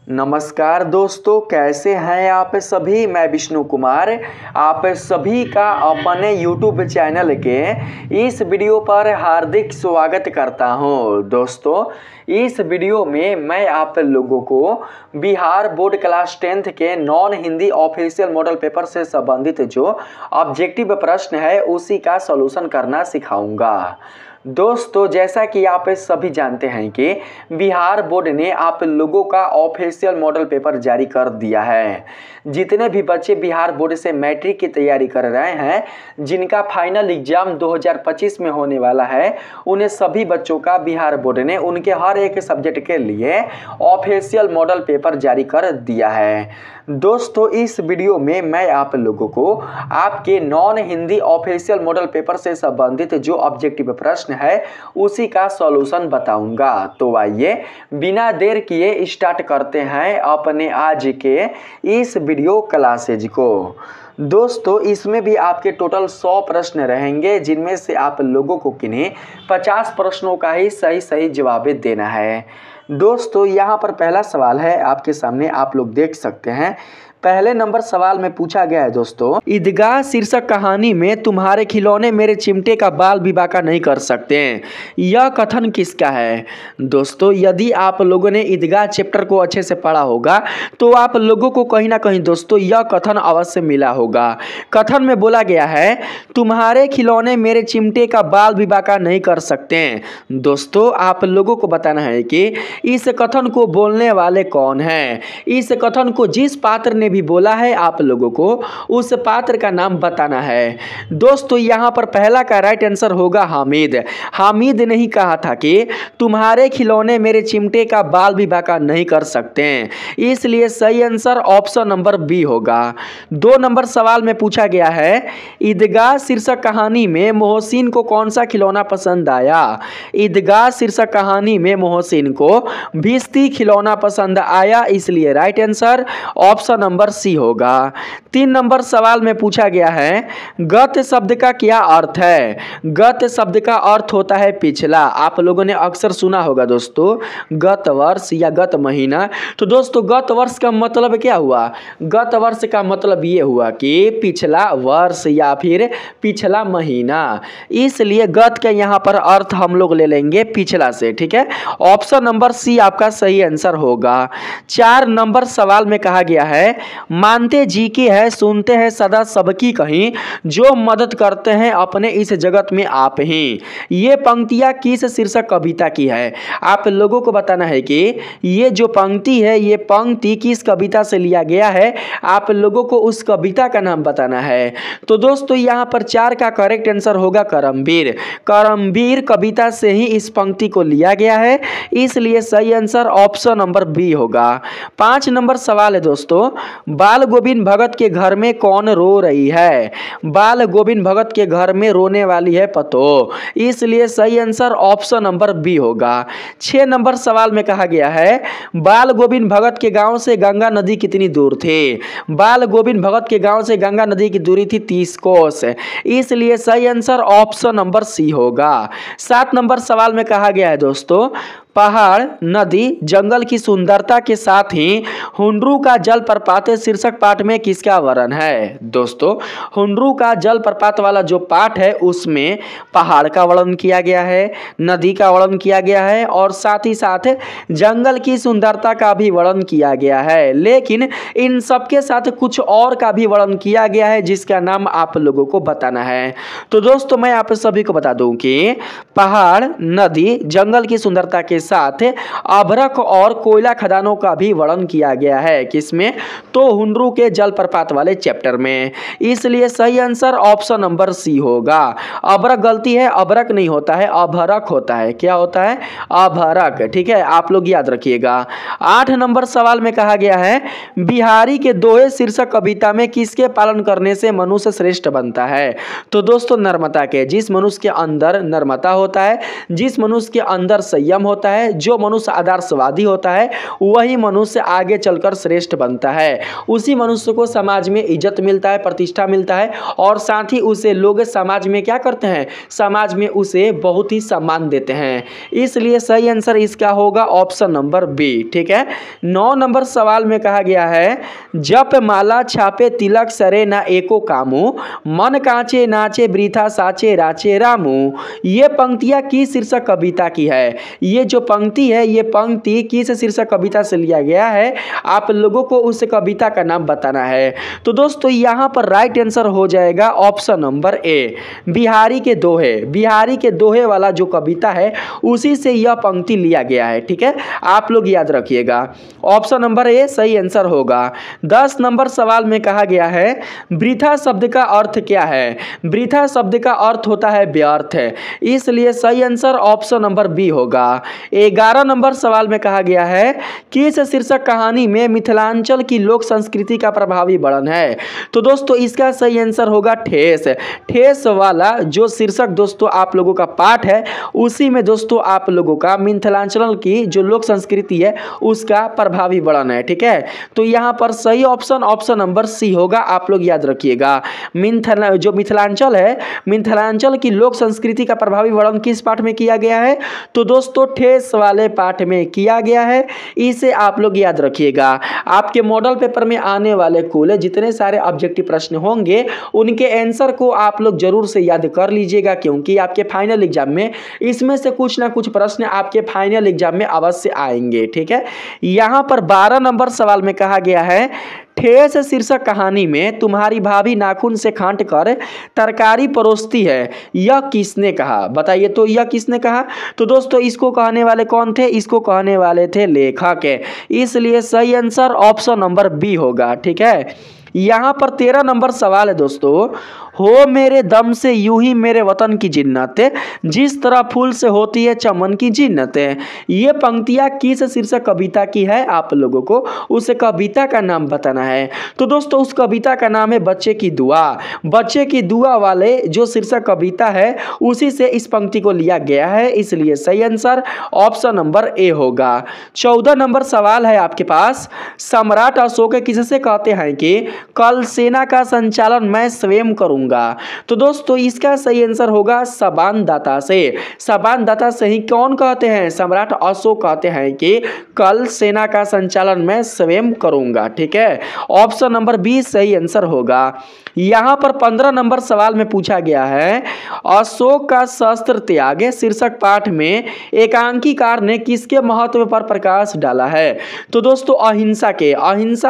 नमस्कार दोस्तों, कैसे हैं आप सभी। मैं विष्णु कुमार आप सभी का अपने YouTube चैनल के इस वीडियो पर हार्दिक स्वागत करता हूं। दोस्तों, इस वीडियो में मैं आप लोगों को बिहार बोर्ड क्लास 10th के non Hindi official model paper से संबंधित जो ऑब्जेक्टिव प्रश्न है उसी का सॉल्यूशन करना सिखाऊंगा। दोस्तों, जैसा कि आप सभी जानते हैं कि बिहार बोर्ड ने आप लोगों का ऑफिशियल मॉडल पेपर जारी कर दिया है। जितने भी बच्चे बिहार बोर्ड से मैट्रिक की तैयारी कर रहे हैं, जिनका फाइनल एग्जाम 2025 में होने वाला है, उन्हें सभी बच्चों का बिहार बोर्ड ने उनके हर एक सब्जेक्ट के लिए ऑफिशियल मॉडल पेपर जारी कर दिया है। दोस्तों, इस वीडियो में मैं आप लोगों को आपके non Hindi official model paper से संबंधित जो ऑब्जेक्टिव प्रश्न है उसी का सॉल्यूशन बताऊंगा। तो आइए बिना देर किए स्टार्ट करते हैं अपने आज के इस वीडियो क्लासेज को। दोस्तों, इसमें भी आपके टोटल 100 प्रश्न रहेंगे, जिनमें से आप लोगों को किन्हीं 50 प्रश्नों का ही सही जवाब देना है। दोस्तों, यहाँ पर पहला सवाल है आपके सामने, आप लोग देख सकते हैं। पहले नंबर सवाल में पूछा गया है दोस्तों, ईदगाह शीर्षक कहानी में तुम्हारे खिलौने मेरे चिमटे का बाल भी बांका नहीं कर सकते। यह कथन किसका है। दोस्तों, यदि आप लोगों ने ईदगाह चैप्टर को अच्छे से पढ़ा होगा तो आप लोगों को कहीं ना कहीं दोस्तों यह कथन अवश्य मिला होगा। कथन में बोला गया है, तुम्हारे खिलौने मेरे चिमटे का बाल भी बांका नहीं कर सकते। दोस्तों, आप लोगों को बताना है कि इस कथन को बोलने वाले कौन हैं। इस कथन को जिस पात्र ने भी बोला है, आप लोगों को उस पात्र का नाम बताना है। दोस्तों, यहां पर पहला का राइट आंसर होगा हामिद। हामिद ने ही कहा था कि तुम्हारे खिलौने मेरे चिमटे का बाल भी बांका नहीं कर सकते, इसलिए सही आंसर ऑप्शन नंबर बी होगा। 2 नंबर सवाल में पूछा गया है, ईदगाह शीर्षक कहानी में मोहसिन को कौन सा खिलौना पसंद आया। ईदगाह शीर्षक कहानी में मोहसिन को भिश्ती खिलौना पसंद आया, इसलिए right answer option number C होगा। 3 नंबर सवाल में पूछा गया है, गत शब्द का क्या अर्थ है। गत शब्द का अर्थ होता है पिछला। आप लोगों ने अक्सर सुना होगा दोस्तों गत वर्ष या गत महीना। तो दोस्तों, गत वर्ष का मतलब क्या हुआ। गत वर्ष का मतलब ये हुआ कि पिछला वर्ष या फिर पिछला महीना, इसलिए गत का यहाँ पर अर्थ हम लोग ले लेंगे पिछला से। ठीक है, ऑप्शन नंबर सी आपका सही आंसर होगा। 4 नंबर सवाल में कहा गया है, मानते जी की है सुनते हैं सदा सबकी कहीं, जो मदद करते हैं अपने इस जगत में आप ही। ये पंक्तियां किस शीर्षक कविता की है। आप लोगों को बताना है कि ये जो पंक्ति है, ये पंक्ति किस कविता से लिया गया है। आप लोगों को उस कविता का नाम बताना है। तो दोस्तों, यहाँ पर 4 का करेक्ट आंसर होगा करमवीर। करमवीर कविता से ही इस पंक्ति को लिया गया है, इसलिए सही आंसर ऑप्शन नंबर बी होगा। 5 नंबर सवाल है दोस्तों, बाल गोविंद भगत के घर में कौन रो रही है। बाल गोविंद भगत के घर में रोने वाली है पतो, इसलिए सही आंसर ऑप्शन नंबर बी होगा। 6 नंबर सवाल में कहा गया है, बाल गोविंद भगत के गांव से गंगा नदी कितनी दूर थी। बाल गोविंद भगत के गांव से गंगा नदी की दूरी थी 30 कोस, इसलिए सही आंसर ऑप्शन नंबर सी होगा। 7 नंबर सवाल में कहा गया है दोस्तों, पहाड़, नदी, जंगल की सुंदरता के साथ ही हुंडरू का जलप्रपात शीर्षक पाठ में किसका वर्णन है। दोस्तों, हुंडरू का जलप्रपात वाला जो पाठ है उसमें पहाड़ का वर्णन किया गया है, नदी का वर्णन किया गया है और साथ ही साथ जंगल की सुंदरता का भी वर्णन किया गया है। लेकिन इन सबके साथ कुछ और का भी वर्णन किया गया है, जिसका नाम आप लोगों को बताना है। तो दोस्तों, मैं आप सभी को बता दूं कि पहाड़, नदी, जंगल की सुंदरता के साथ अभ्रक और कोयला खदानों का भी वर्णन किया गया है। किसमें, तो हुंडरू के जलप्रपात वाले चैप्टर में, इसलिए सही आंसर ऑप्शन नंबर सी होगा। अभ्रक गलती है, अभ्रक नहीं होता है, अभ्रक होता है। क्या होता है, अभ्रक। ठीक है, आप लोग याद रखिएगा। 8 नंबर सवाल में कहा गया है, बिहारी के दोहे शीर्षक कविता में किसके पालन करने से मनुष्य श्रेष्ठ बनता है। तो दोस्तों, नर्मता के। जिस मनुष्य के अंदर नर्मता होता है, जिस मनुष्य के अंदर संयम होता होता है, जो मनुष्य आदर्शवादी होता है वही मनुष्य आगे चलकर श्रेष्ठ बनता है। उसी मनुष्य को समाज में इज्जत मिलता है, प्रतिष्ठा मिलता है और साथ ही उसे लोग समाज में क्या करते हैं, समाज में उसे बहुत ही सम्मान देते हैं। इसलिए सही आंसर इसका होगा ऑप्शन नंबर बी। ठीक है। 9 नंबर सवाल में कहा गया है, जप माला छापे तिलक सरे ना एको कामू, मन कांचे नाचे वृथा साचे राचे रामू। ये पंक्तियां किस शीर्षक कविता की है? ये जो पंक्ति है, ये पंक्ति किस शीर्षक कविता से लिया गया है? आप लोगों को उस कविता का नाम बताना है। तो दोस्तों यहां पर राइट आंसर हो जाएगा ऑप्शन नंबर ए, बिहारी के दोहे। बिहारी के दोहे वाला जो कविता है उसी से यह पंक्ति लिया गया है। ठीक है, आप लोग याद रखिएगा, ऑप्शन नंबर ए सही आंसर होगा। 10 नंबर सवाल में कहा गया है, वृथा शब्द का अर्थ क्या है? वृथा शब्द का अर्थ होता है व्यर्थ है, इसलिए सही आंसर ऑप्शन नंबर बी होगा। 11 नंबर सवाल में कहा गया है, किस शीर्षक कहानी में मिथिलांचल की लोक संस्कृति का प्रभावी वर्णन है? तो दोस्तों इसका सही आंसर होगा ठेस। ठेस वाला जो शीर्षक दोस्तों आप लोगों का पाठ है, उसी में दोस्तों आप लोगों का मिथिलांचल की जो लोक संस्कृति है उसका प्रभावी वर्णन है। ठीक है, तो यहाँ पर सही ऑप्शन ऑप्शन नंबर सी होगा। आप लोग याद रखिएगा, जो मिथिलांचल है, मिथिलांचल की लोक संस्कृति का प्रभावी वर्णन किस पाठ में किया गया है? तो दोस्तों ठेस वाले पाठ में किया गया है, इसे आप लोग याद रखिएगा। आपके मॉडल पेपर में आने वाले कुल जितने सारे ऑब्जेक्टिव प्रश्न होंगे उनके आंसर को आप लोग जरूर से याद कर लीजिएगा, क्योंकि आपके फाइनल एग्जाम में इसमें से कुछ ना कुछ प्रश्न आपके फाइनल एग्जाम में अवश्य आएंगे। ठीक है, यहां पर 12 नंबर सवाल में कहा गया है, ठेस शीर्षक कहानी में तुम्हारी भाभी नाखून से खांट कर तरकारी परोसती है, यह किसने कहा? बताइए तो यह किसने कहा? तो दोस्तों इसको कहने वाले कौन थे? इसको कहने वाले थे लेखक, इसलिए सही आंसर ऑप्शन नंबर बी होगा। ठीक है, यहाँ पर 13 नंबर सवाल है दोस्तों, हो मेरे दम से यूं ही मेरे वतन की जिन्नत, जिस तरह फूल से होती है चमन की जिन्नत। ये पंक्तियां किस शीर्षक कविता की है? आप लोगों को उस कविता का नाम बताना है। तो दोस्तों उस कविता का नाम है बच्चे की दुआ। बच्चे की दुआ वाले जो शीर्षक कविता है उसी से इस पंक्ति को लिया गया है, इसलिए सही आंसर ऑप्शन नंबर ए होगा। 14 नंबर सवाल है आपके पास, सम्राट अशोक किससे कहते हैं कि कल सेना का संचालन मैं स्वयं करूंगा? तो दोस्तों इसका सही आंसर होगा संवाददाता से। संवाददाता से ही कौन कहते हैं? सम्राट अशोक कहते हैं कि कल सेना का संचालन मैं स्वयं करूंगा। ठीक है, ऑप्शन नंबर बी सही आंसर होगा। यहां पर 15 नंबर सवाल में पूछा गया है, अशोक का शस्त्र त्याग शीर्षक पाठ में एकांकीकार ने किसके महत्व पर प्रकाश डाला है? तो दोस्तों अहिंसा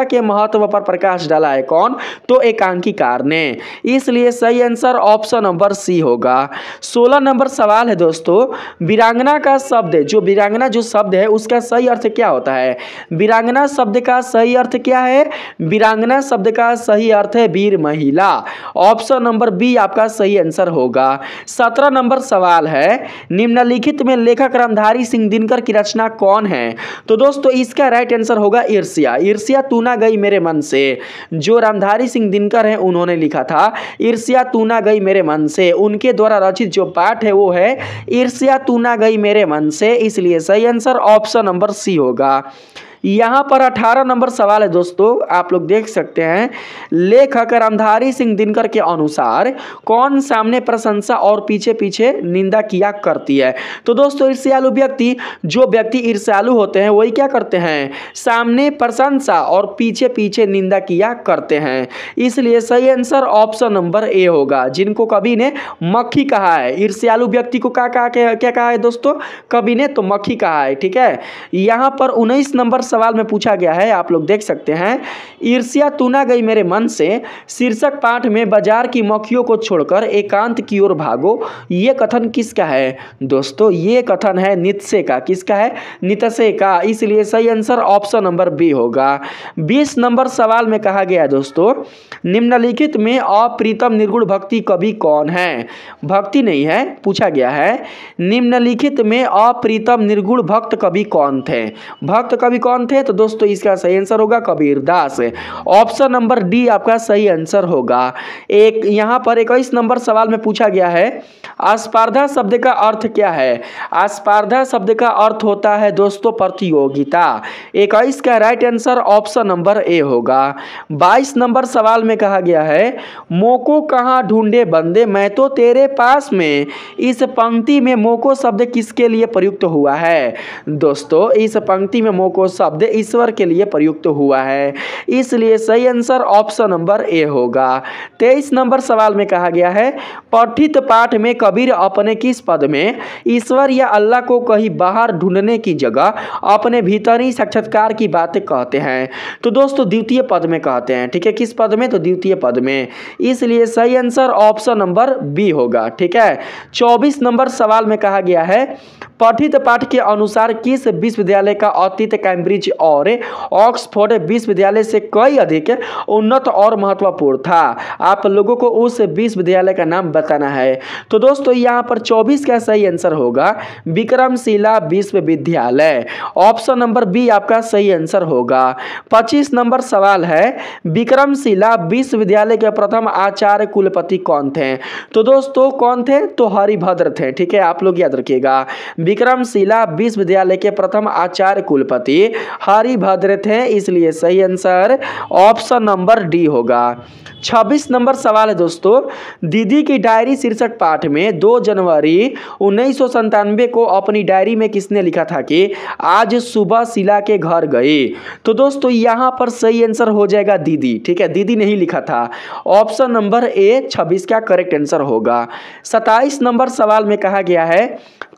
के महत्व पर प्रकाश डाला है कौन? तो एकांकीकार ने, इसलिए सही आंसर ऑप्शन नंबर सी होगा। 16 नंबर सवाल है दोस्तों, वीरांगना का शब्द, जो वीरांगना जो शब्द है उसका सही अर्थ क्या होता है? वीरांगना शब्द का सही अर्थ क्या है? वीरांगना शब्द का सही अर्थ है वीर महिला। ऑप्शन नंबर बी आपका सही आंसर होगा। 17 नंबर सवाल है, निम्नलिखित में लेखक रामधारी सिंह दिनकर की रचना कौन है? तो दोस्तों इसका राइट आंसर होगा ईर्ष्या। ईर्ष्या तू ना गई मेरे मन से, जो रामधारी सिंह दिनकर हैं उन्होंने लिखा था ईर्ष्या तू ना गई मेरे मन से। उनके द्वारा रचित जो पाठ है वो है ईर्ष्या तू ना गई मेरे मन से, इसलिए सही आंसर ऑप्शन नंबर सी होगा। यहाँ पर 18 नंबर सवाल है दोस्तों, आप लोग देख सकते हैं, लेखक रामधारी सिंह दिनकर के अनुसार कौन सामने प्रशंसा और पीछे पीछे निंदा किया करती है? तो दोस्तों ईर्ष्यालु व्यक्ति, जो व्यक्ति ईर्ष्यालु होते हैं वही क्या करते हैं? सामने प्रशंसा और पीछे पीछे निंदा किया करते हैं, इसलिए सही आंसर ऑप्शन नंबर ए होगा। जिनको कवि ने मक्खी कहा है, ईर्ष्यालु व्यक्ति को क्या कहा है दोस्तों? कवि ने तो मक्खी कहा है। ठीक है, यहाँ पर 19 नंबर सवाल में पूछा गया है, आप लोग देख सकते हैं, ईर्ष्या तू ना गई मेरे मन से शीर्षक पाठ में बाजार की मक्खियों को छोड़कर एकांत की ओर भागो, ये कथन किसका है? दोस्तों ये कथन है नित्शे का। किसका है? नित्शे का, इसलिए सही आंसर ऑप्शन नंबर बी होगा। 20 नंबर सवाल में कहा गया है दोस्तों, निम्नलिखित में अप्रीतम निर्गुण भक्ति कवि कौन है? भक्ति नहीं है, पूछा गया है निम्नलिखित में अप्रीतम निर्गुण भक्त कवि कौन थे? भक्त कवि कौन कौन थे? तो दोस्तों इसका सही आंसर होगा कबीरदास। ऑप्शन नंबर डी आपका सही आंसर होगा। एक यहाँ पर 21 नंबर सवाल में पूछा गया है, स्पर्धा शब्द का अर्थ क्या है? स्पर्धा शब्द का अर्थ होता है दोस्तों प्रतियोगिता। 21 का right answer option number A होगा। 22 नंबर सवाल में कहा गया है, मोको कहाँ ढूंढे बंदे मैं तो तेरे पास में। इस पंक्ति में मोको शब्द किसके लिए प्रयुक्त हुआ है? दोस्तों इस पंक्ति में मोको शब्द ईश्वर के लिए प्रयुक्त हुआ है, इसलिए सही आंसर ऑप्शन नंबर ए होगा। 23 नंबर सवाल में कहा गया है, पठित पाठ में कबीर अपने किस पद में ईश्वर या अल्लाह को कहीं बाहर ढूंढने की जगह अपने भीतर ही साक्षात्कार की बातें कहते हैं? तो दोस्तों द्वितीय पद में कहते हैं। ठीक है, किस पद में? तो द्वितीय पद में, इसलिए सही आंसर ऑप्शन नंबर बी होगा। ठीक है, 24 नंबर सवाल में कहा गया है, पठित पाठ के अनुसार किस विश्वविद्यालय का औचित्य कैम्ब्रिज और ऑक्सफोर्ड विश्वविद्यालय से कई अधिक उन्नत और महत्वपूर्ण था? आप लोगों को उस विश्वविद्यालय का नाम बताना है। तो दोस्तों यहाँ पर 24 का सही आंसर होगा विक्रमशिला विश्वविद्यालय। ऑप्शन नंबर बी आपका सही आंसर होगा। 25 नंबर सवाल है, विक्रमशिला विश्वविद्यालय के प्रथम आचार्य कुलपति कौन थे? तो दोस्तों कौन थे? तो हरिभद्र थे। ठीक है, आप लोग याद रखिएगा, विक्रमशिला विश्वविद्यालय के प्रथम आचार्य कुलपति हरिभद्र थे, इसलिए सही आंसर ऑप्शन नंबर डी होगा। 26 नंबर सवाल है दोस्तों, दीदी की डायरी शीर्षक पाठ में 2 जनवरी 1997 को अपनी डायरी में किसने लिखा था कि आज सुबह शीला के घर गई? तो दोस्तों यहाँ पर सही आंसर हो जाएगा दीदी। ठीक है, दीदी नहीं लिखा था। ऑप्शन नंबर ए 26 का करेक्ट आंसर होगा। 27 नंबर सवाल में कहा गया है,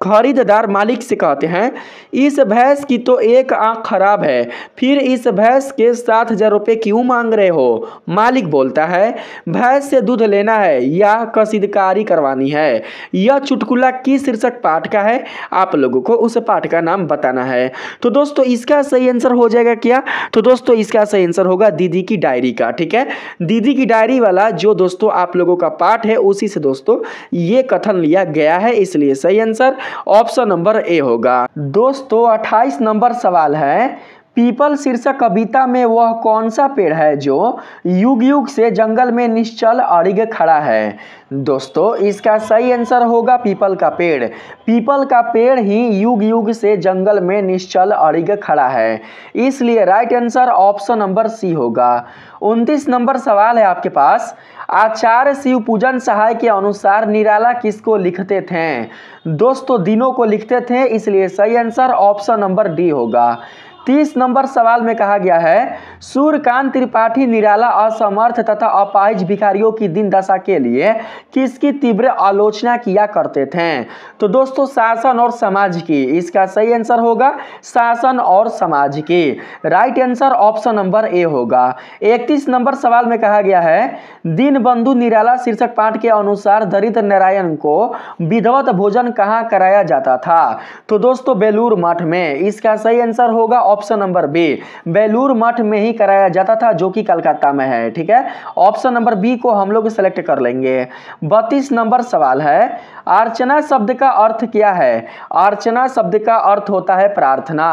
खरीदार मालिक से कहते हैं, इस भैंस की तो एक आंख खराब है, फिर इस भैंस के 7,000 रुपये क्यों मांग रहे हो? मालिक बोलता है, भैंस से दूध लेना है या कसीदकारी करवानी है। यह चुटकुला किस शीर्षक पाठ का है? आप लोगों को उस पाठ का नाम बताना है। तो दोस्तों इसका सही आंसर हो जाएगा क्या? तो दोस्तों इसका सही आंसर होगा दीदी की डायरी का। ठीक है, दीदी की डायरी वाला जो दोस्तों आप लोगों का पाठ है उसी से दोस्तों ये कथन लिया गया है, इसलिए सही आंसर ऑप्शन नंबर ए होगा। दोस्तों 28 नंबर सवाल है, पीपल शीर्षक कविता में वह कौन सा पेड़ है जो युग युग से जंगल में निश्चल अड़िग खड़ा है? दोस्तों इसका सही आंसर होगा पीपल का पेड़। पीपल का पेड़ ही युग युग से जंगल में निश्चल अड़िग खड़ा है, इसलिए right answer option number C होगा। 29 नंबर सवाल है आपके पास, आचार्य शिव पूजन सहाय के अनुसार निराला किसको लिखते थे? दोस्तों दिनों को लिखते थे, इसलिए सही आंसर ऑप्शन नंबर डी होगा। 30 नंबर सवाल में कहा गया है, सूर्यकांत त्रिपाठी निराला असमर्थ तथा अपाहिज भिखारियों की दिन दशा के लिए किसकी तीव्र आलोचना किया करते थे? तो दोस्तों शासन और समाज की। इसका सही आंसर होगा शासन और समाज की। Right answer option number A होगा। 31 नंबर सवाल में कहा गया है, दीनबंधु निराला शीर्षक पाठ के अनुसार दरिद्र नारायण को विधवत भोजन कहाँ कराया जाता था? तो दोस्तों बेलूर मठ में। इसका सही आंसर होगा option number B, Belur Math में ही कराया जाता था, जो कि कलकत्ता में है। ठीक है, ऑप्शन नंबर बी को हम लोग सेलेक्ट कर लेंगे। 32 नंबर सवाल है, अर्चना शब्द का अर्थ क्या है? अर्चना शब्द का अर्थ होता है प्रार्थना।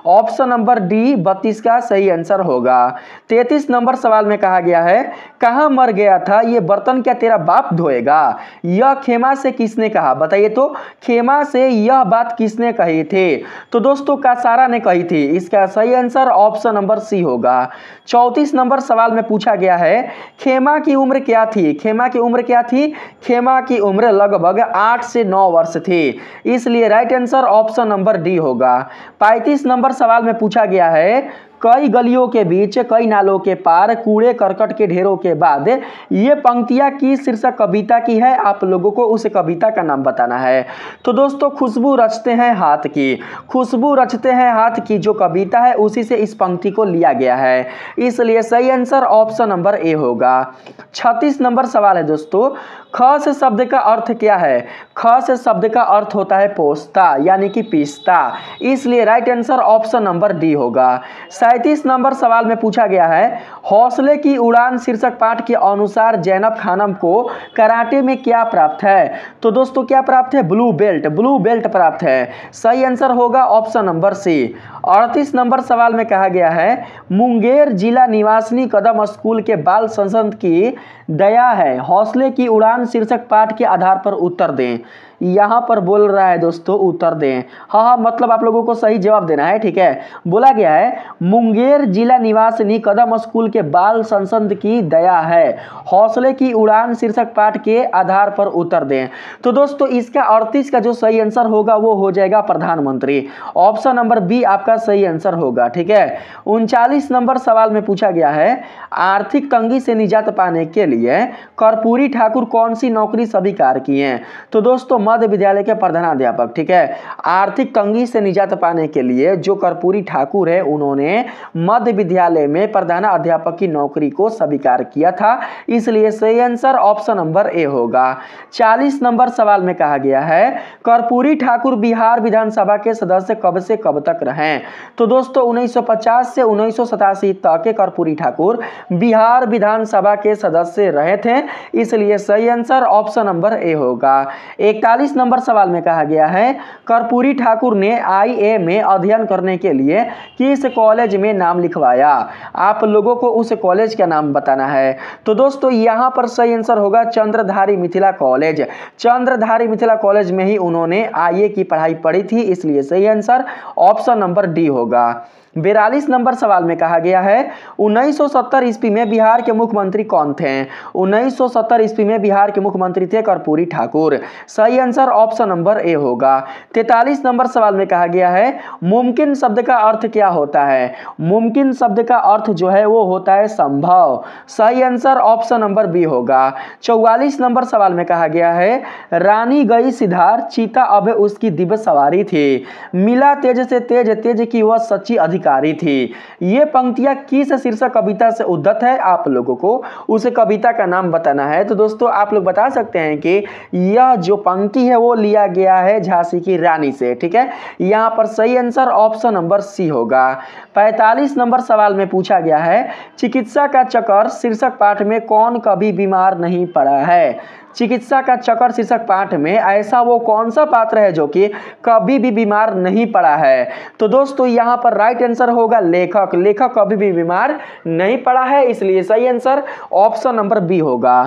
ऑप्शन नंबर डी 32 का सही आंसर होगा। 33 नंबर सवाल में कहा गया है, कहाँ मर गया था ये बर्तन क्या तेरा बाप धोएगा? यह खेमा से किसने कहा? बताइए तो खेमा से यह बात किसने कही थी? तो दोस्तों कासारा ने कही थी। इसका सही आंसर ऑप्शन नंबर सी होगा। 34 नंबर सवाल में पूछा गया है, खेमा की उम्र क्या थी? खेमा की उम्र क्या थी? खेमा की उम्र लगभग 8 से 9 वर्ष थी, इसलिए right answer option number D होगा। 35 नंबर सवाल में पूछा गया है, कई गलियों के बीच कई नालों के पार कूड़े करकट के ढेरों के बाद ये पंक्तियां किस शीर्षक कविता की है? आप लोगों को उस कविता का नाम बताना है। तो दोस्तों खुशबू रचते हैं हाथ की। खुशबू रचते हैं हाथ की जो कविता है उसी से इस पंक्ति को लिया गया है, इसलिए सही आंसर ऑप्शन नंबर ए होगा। 36 नंबर सवाल है दोस्तों, खस शब्द का अर्थ क्या है? खस शब्द का अर्थ होता है पोस्ता यानी कि पिस्ता, इसलिए right answer option number D होगा। 37 नंबर सवाल में पूछा गया है, हौसले की उड़ान शीर्षक पाठ के अनुसार जैनब खानम को कराटे में क्या प्राप्त है? तो दोस्तों क्या प्राप्त है? Blue belt. ब्लू बेल्ट प्राप्त है, सही आंसर होगा ऑप्शन नंबर सी। 38 नंबर सवाल में कहा गया है मुंगेर जिला निवासिनी कदम स्कूल के बाल संसद की दया है हौसले की उड़ान शीर्षक पाठ के आधार पर उत्तर दें। यहां पर बोल रहा है दोस्तों उत्तर दें। हाँ, मतलब आप लोगों को सही जवाब देना है, ठीक है। बोला गया है मुंगेर जिला निवासिनी कदम स्कूल के बाल संसद की दया है हौसले की उड़ान शीर्षक पाठ के आधार पर उत्तर दें। तो दोस्तों इसका 38 का जो सही आंसर होगा वो हो जाएगा प्रधानमंत्री। ऑप्शन नंबर बी आपका सही आंसर होगा, ठीक है। 39 नंबर सवाल में पूछा गया है आर्थिक तंगी से निजात पाने के लिए कर्पूरी ठाकुर कौन सी नौकरी स्वीकार की है। तो दोस्तों मध्य विद्यालय के प्रधानाध्यापक, ठीक है। आर्थिक तंगी से निजात पाने के लिए जो कर्पूरी ठाकुर है उन्होंने मध्य विद्यालय में प्रधानाध्यापक की नौकरी को स्वीकार किया था, इसलिए सही आंसर ऑप्शन नंबर ए होगा। 40 नंबर सवाल में कहा गया है कर्पूरी ठाकुर बिहार विधानसभा के सदस्य कब से कब तक रहे। तो दोस्तों 1950 से 1987 तक के कर्पूरी ठाकुर बिहार विधानसभा के सदस्य रहे थे, इसलिए सही आंसर ऑप्शन नंबर ए होगा। 41 नंबर सवाल में कहा गया है कर्पूरी ठाकुर ने IA में अध्ययन करने के लिए किस कॉलेज में नाम लिखवाया। आप लोगों को उस कॉलेज का नाम बताना है। तो दोस्तों यहां पर सही आंसर होगा चंद्रधारी मिथिला कॉलेज। चंद्रधारी मिथिला कॉलेज में ही उन्होंने IA की पढ़ाई पढ़ी थी, इसलिए सही आंसर ऑप्शन नंबर डी होगा। 42 नंबर सवाल में कहा गया है 1970 ईस्वी में बिहार के मुख्यमंत्री कौन थे। 1970 ईस्वी में बिहार के मुख्यमंत्री थे कर्पूरी ठाकुर। सही आंसर ऑप्शन नंबर ए होगा। 43 नंबर सवाल में कहा गया है मुमकिन शब्द का अर्थ क्या होता है। मुमकिन शब्द का अर्थ जो है वो होता है संभव। सही आंसर ऑप्शन नंबर बी होगा। 44 नंबर सवाल में कहा गया है रानी गई सिधार चीता अब उसकी दिव्य सवारी थी मिला तेज से तेज तेज की वह सच्ची अधिकारी थी। ये पंक्तियां किस शीर्षक कविता से उद्धत है, आप लोगों को उस कविता का नाम बताना है। तो दोस्तों आप लोग बता सकते हैं कि यह जो पंक्ति है वो लिया गया है झांसी की रानी से, ठीक है। यहां पर सही आंसर ऑप्शन नंबर सी होगा। 45 नंबर सवाल में पूछा गया है चिकित्सा का चक्कर शीर्षक पाठ में कौन कभी बीमार नहीं पड़ा है। चिकित्सा का चक्कर शीर्षक पाठ में ऐसा वो कौन सा पात्र है जो कि कभी भी बीमार नहीं पड़ा है। तो दोस्तों यहां पर राइट आंसर होगा लेखक। लेखक कभी भी बीमार नहीं पड़ा है, इसलिए सही आंसर ऑप्शन नंबर बी होगा।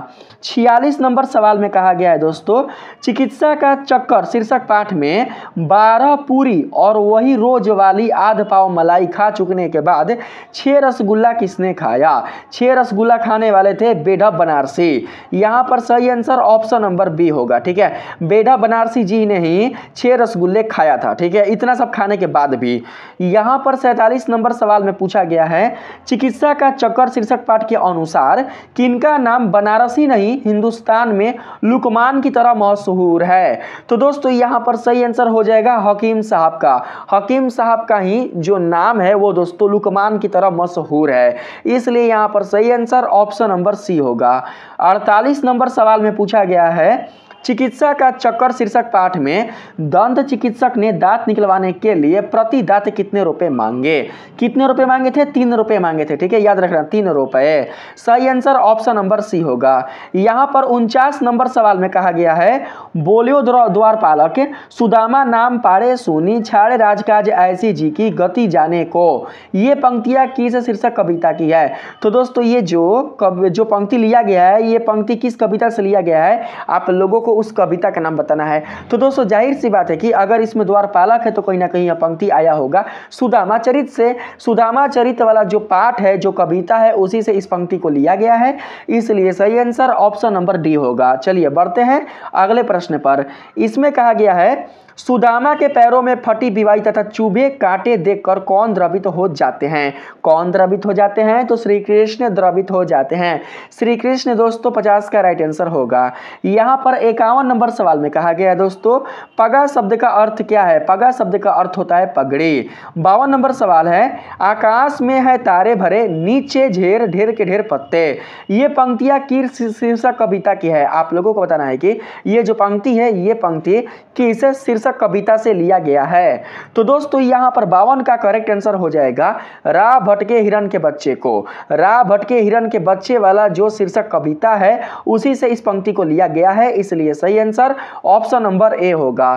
46 नंबर सवाल में कहा गया है दोस्तों चिकित्सा का चक्कर शीर्षक पाठ में 12 पूरी और वही रोज वाली आध पाव मलाई खा चुकने के बाद 6 रसगुल्ला किसने खाया। 6 रसगुल्ला खाने वाले थे बेढप बनारसी। यहां पर सही आंसर ऑप्शन नंबर बी होगा, ठीक है। बेढप बनारसी जी ने ही 6 रसगुल्ले खाया था, ठीक है। इतना सब खाने के बाद भी। यहां पर 47 नंबर सवाल में पूछा गया है चिकित्सा का चक्कर शीर्षक पाठ के अनुसार किनका नाम बनारसी नहीं हिंदुस्तान में लुकमान की तरह मशहूर है। तो दोस्तों यहां पर सही आंसर हो जाएगा हकीम साहब का। हकीम साहब का ही जो नाम है वो दोस्तों लुकमान की तरह मशहूर है, इसलिए यहां पर सही आंसर ऑप्शन नंबर सी होगा। 48 नंबर सवाल में पूछा गया है चिकित्सा का चक्कर शीर्षक पाठ में दंत चिकित्सक ने दांत निकलवाने के लिए प्रति दांत कितने रुपए मांगे। कितने रुपए मांगे थे, 3 रुपए मांगे थे, ठीक है। याद रखना 3 रुपए। सही आंसर ऑप्शन नंबर सी होगा। यहां पर 49 नंबर सवाल में कहा गया है बोलियो द्वारपालक सुदामा नाम पाड़े सुनी छाड़े राजकाज ऐसी जी की गति जाने को। ये पंक्तियां किस शीर्षक कविता की है। तो दोस्तों ये जो पंक्ति लिया गया है ये पंक्ति किस कविता से लिया गया है, आप लोगों को उस कविता का नाम बताना है। तो दोस्तों जाहिर सी बात है कि अगर इसमें द्वारपालक है तो कहीं ना कहीं यह पंक्ति आया होगा सुदामा चरित से। सुदामा चरित वाला जो पाठ है जो कविता है उसी से इस पंक्ति को लिया गया है, इसलिए सही आंसर ऑप्शन नंबर डी होगा। चलिए बढ़ते हैं अगले प्रश्न पर। इसमें कहा गया है सुदामा के पैरों में फटी बिवाई तथा चुभे कांटे देखकर कौन द्रवित हो जाते हैं। कौन द्रवित हो जाते हैं, तो श्री कृष्ण द्रवित हो जाते हैं। श्री कृष्ण दोस्तों 50 का राइट आंसर होगा। यहां पर 51 नंबर सवाल में कहा गया है दोस्तों पगा शब्द का अर्थ क्या है। पगा शब्द का अर्थ होता है पगड़ी। 52 नंबर सवाल है आकाश में है तारे भरे नीचे ढेर ढेर के ढेर पत्ते। ये पंक्तियां किस शीर्षक कविता की है, आप लोगों को बताना है कि ये जो पंक्ति है ये पंक्ति किस शीर्षक शीर्षक कविता से लिया गया है? तो दोस्तों यहाँ पर 52 का करेक्ट आंसर हो जाएगा रा भटके हिरन के बच्चे को। रा भटके हिरन के बच्चे वाला जो शीर्षक कविता है उसी से इस पंक्ति को लिया गया है, इसलिए सही आंसर ऑप्शन नंबर ए होगा।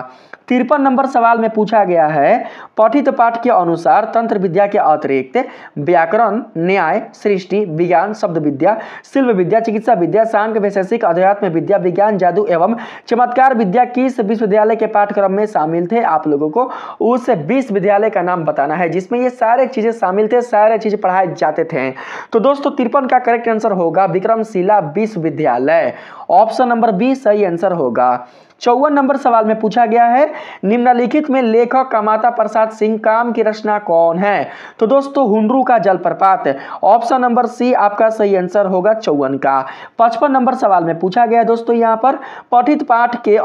53 नंबर सवाल में पूछा गया है, पठित पाठ के अनुसार तंत्र विद्या के अतिरिक्त व्याकरण, न्याय, सृष्टि, विज्ञान, शब्द विद्या, शिल्प विद्या, चिकित्सा विद्या, सांख्य, वैशेषिक, अध्यात्म विद्या, विज्ञान, जादू एवं चमत्कार विद्या किस विश्वविद्यालय के पाठ्यक्रम में शामिल थे? आप लोगों को उस विश्वविद्यालय का नाम बताना है जिसमें ये सारे चीजें शामिल थे, सारे चीजें पढ़ाए जाते थे। तो दोस्तों 53 का करेक्ट आंसर होगा विक्रमशिला विश्वविद्यालय, ऑप्शन नंबर बी सही आंसर होगा। 54 नंबर सवाल में पूछा गया है, निम्नलिखित में लेखक कामाता प्रसाद सिंह काम की रचना कौन है? तो दोस्तों हुंडरू का जलप्रपात, ऑप्शन नंबर सी आपका सही आंसर होगा 54 का। 55 नंबर सवाल में पूछा गया है दोस्तों यहाँ पर, पठित पाठ के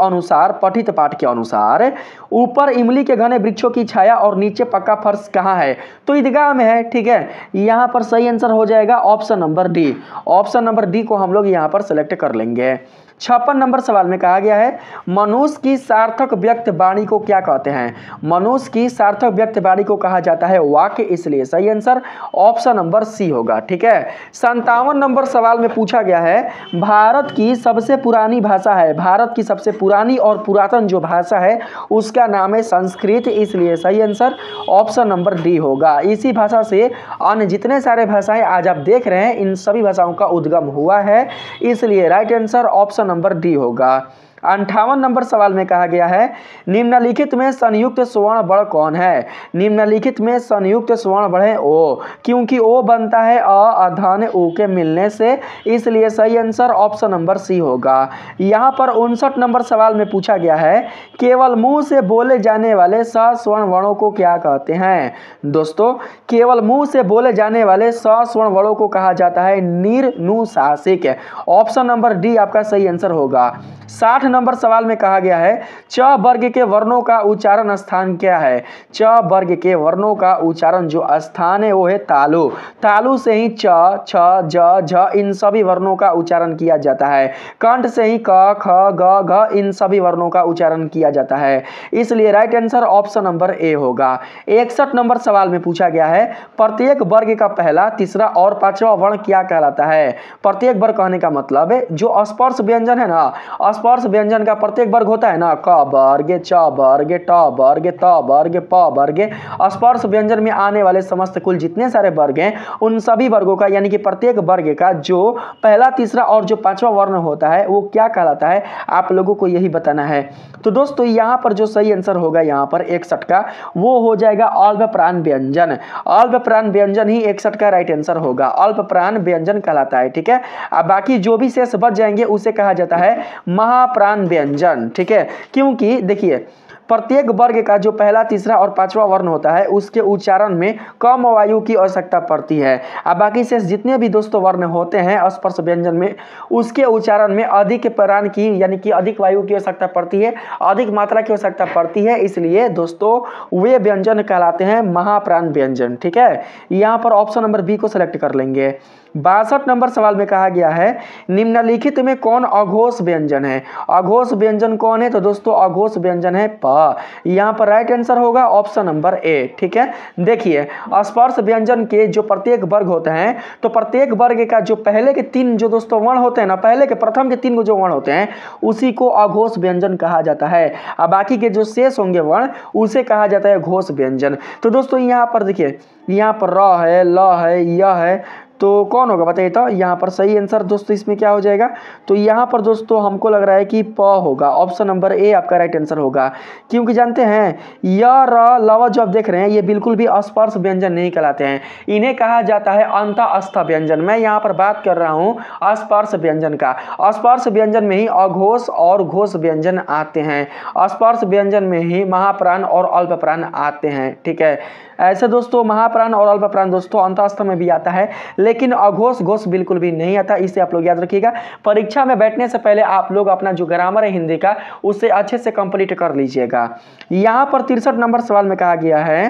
अनुसार ऊपर इमली के घने वृक्षों की छाया और नीचे पक्का फर्श कहाँ है? तो ईदगाह में है, ठीक है। यहाँ पर सही आंसर हो जाएगा option number D. Option number D को हम लोग यहाँ पर सेलेक्ट कर लेंगे। 56 नंबर सवाल में कहा गया है, मनुष्य की सार्थक व्यक्त वाणी को क्या कहते हैं? मनुष्य की सार्थक व्यक्त वाणी को कहा जाता है वाक्य, इसलिए सही आंसर ऑप्शन नंबर सी होगा, ठीक है। 57 नंबर सवाल में पूछा गया है, भारत की सबसे पुरानी भाषा है, भारत की सबसे पुरानी और पुरातन जो भाषा है उसका नाम है संस्कृत, इसलिए सही आंसर ऑप्शन नंबर डी होगा। इसी भाषा से अन्य जितने सारे भाषाएं आज आप देख रहे हैं इन सभी भाषाओं का उद्गम हुआ है, इसलिए right answer option number D होगा। 58 नंबर सवाल में कहा गया है, निम्नलिखित में संयुक्त स्वर्ण बढ़ कौन है? निम्नलिखित में संयुक्त स्वर्ण बढ़ है ओ, क्योंकि ओ बनता है अ धन उ के मिलने से, इसलिए सही आंसर ऑप्शन नंबर सी होगा। यहाँ पर 59 नंबर सवाल में पूछा गया है, केवल मुंह से बोले जाने वाले सस्वर्ण वर्णों को क्या कहते हैं? दोस्तों केवल मुंह से बोले जाने वाले सस्वर्ण वर्णों को कहा जाता है निर्नुशासिक, ऑप्शन नंबर डी आपका सही आंसर होगा। 60 नंबर सवाल में कहा गया है, च वर्ग के वर्णों का उच्चारण स्थान क्या है? च वर्ग के वर्णों का उच्चारण जो स्थान है वो है तालु। तालु से ही च, छ, ज, झ इन सभी वर्णों का उच्चारण किया जाता है। कंठ से ही क, ख, ग, घ इन सभी वर्णों का उच्चारण किया जाता है, इसलिए right answer option number A होगा। 61 नंबर सवाल में पूछा गया है, प्रत्येक वर्ग का पहला, तीसरा और पांचवा वर्ण क्या कहलाता है? प्रत्येक वर्ग कहने का मतलब है जो स्पर्श व्यंजन है ना, स्पर्श व्यंजन का प्रत्येक वर्ग होता है ना, क वर्ग, च वर्ग, ट वर्ग, त वर्ग, प वर्ग, स्पर्श व्यंजन में आने वाले समस्त कुल जितने सारे वर्ग हैं उन सभी वर्गों का यानी कि प्रत्येक वर्ग का जो पहला, तीसरा और जो पांचवा वर्ण होता है वो क्या कहलाता है, आप लोगों को यही बताना है। तो दोस्तों यहाँ पर जो सही आंसर होगा यहाँ पर 61 का वो हो जाएगा अल्प प्राण व्यंजन। अल्प प्राण व्यंजन ही 61 का राइट आंसर होगा, अल्प प्राण व्यंजन कहलाता है, ठीक है। अब बाकी जो भी शेष बच जाएंगे उसे कहा जाता है महाप्राण व्यंजन, ठीक है। क्योंकि देखिए प्रत्येक वर्ग का जो पहला, तीसरा और पांचवा वर्ण होता है उसके उच्चारण में कम वायु की आवश्यकता पड़ती है। अब बाकी शेष जितने भी दोस्तों वर्ण होते हैं स्पर्श व्यंजन में उसके उच्चारण में अधिक प्राण की यानी कि अधिक वायु की आवश्यकता पड़ती है, अधिक मात्रा की आवश्यकता पड़ती है, इसलिए दोस्तों वे व्यंजन कहलाते हैं महाप्राण व्यंजन, ठीक है। यहाँ पर ऑप्शन नंबर बी को सिलेक्ट कर लेंगे। 62 नंबर सवाल में कहा गया है, निम्नलिखित में कौन अघोष व्यंजन है? अघोष व्यंजन कौन है? तो दोस्तों अघोष व्यंजन है प। यहाँ पर राइट आंसर होगा ऑप्शन नंबर ए, ठीक है। देखिए स्पर्श व्यंजन के जो प्रत्येक वर्ग होते हैं तो प्रत्येक वर्ग का जो पहले के 3 जो दोस्तों वर्ण होते हैं ना, पहले के प्रथम के 3 जो वर्ण होते हैं उसी को अघोष व्यंजन कहा जाता है। अब बाकी के जो शेष होंगे वर्ण उसे कहा जाता है घोष व्यंजन। तो दोस्तों यहाँ पर देखिए, यहाँ पर र है, ल है, य है, तो कौन होगा बताइए। तो यहाँ पर सही आंसर दोस्तों इसमें क्या हो जाएगा? तो यहाँ पर दोस्तों हमको लग रहा है कि प होगा, ऑप्शन नंबर ए आपका राइट आंसर होगा। क्योंकि जानते हैं य, र, लव जो आप देख रहे हैं ये बिल्कुल भी स्पर्श व्यंजन नहीं कहलाते हैं, इन्हें कहा जाता है अंतःस्थ व्यंजन। मैं यहाँ पर बात कर रहा हूँ स्पर्श व्यंजन का। स्पर्श व्यंजन में ही अघोष और घोष व्यंजन आते हैं, स्पर्श व्यंजन में ही महाप्राण और अल्प प्राण आते हैं, ठीक है। ऐसे दोस्तों महाप्राण और अल्प प्राण दोस्तों अंतःस्थ में भी आता है, लेकिन अघोष घोष बिल्कुल भी नहीं आता, इसे आप लोग याद रखिएगा। परीक्षा में बैठने से पहले आप लोग अपना जो ग्रामर है हिंदी का उसे अच्छे से कंप्लीट कर लीजिएगा। यहाँ पर 63 नंबर सवाल में कहा गया है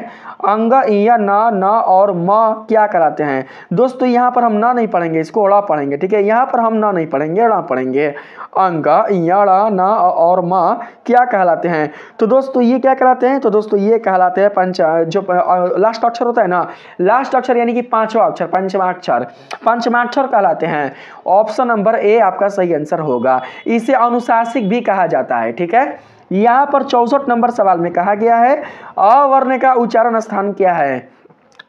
अंग इया न और म क्या कहलाते हैं। दोस्तों यहाँ पर हम ना नहीं पढ़ेंगे, इसको अड़ा पढ़ेंगे, ठीक है। यहाँ पर हम ना नहीं पढ़ेंगे, अड़ा पढ़ेंगे। अंग इया न और म क्या कहलाते हैं। तो दोस्तों ये क्या कहलाते हैं, तो दोस्तों ये कहलाते हैं जो लास्ट अक्षर होता है ना, लास्ट अक्षर यानी कि पांचवा अक्षर, पंचमाक्षर कहलाते हैं। ऑप्शन नंबर ए आपका सही आंसर होगा। इसे अनुशासिक भी कहा जाता है, ठीक है। यहाँ पर 64 नंबर सवाल में कहा गया है अवर्ण का उच्चारण स्थान क्या है।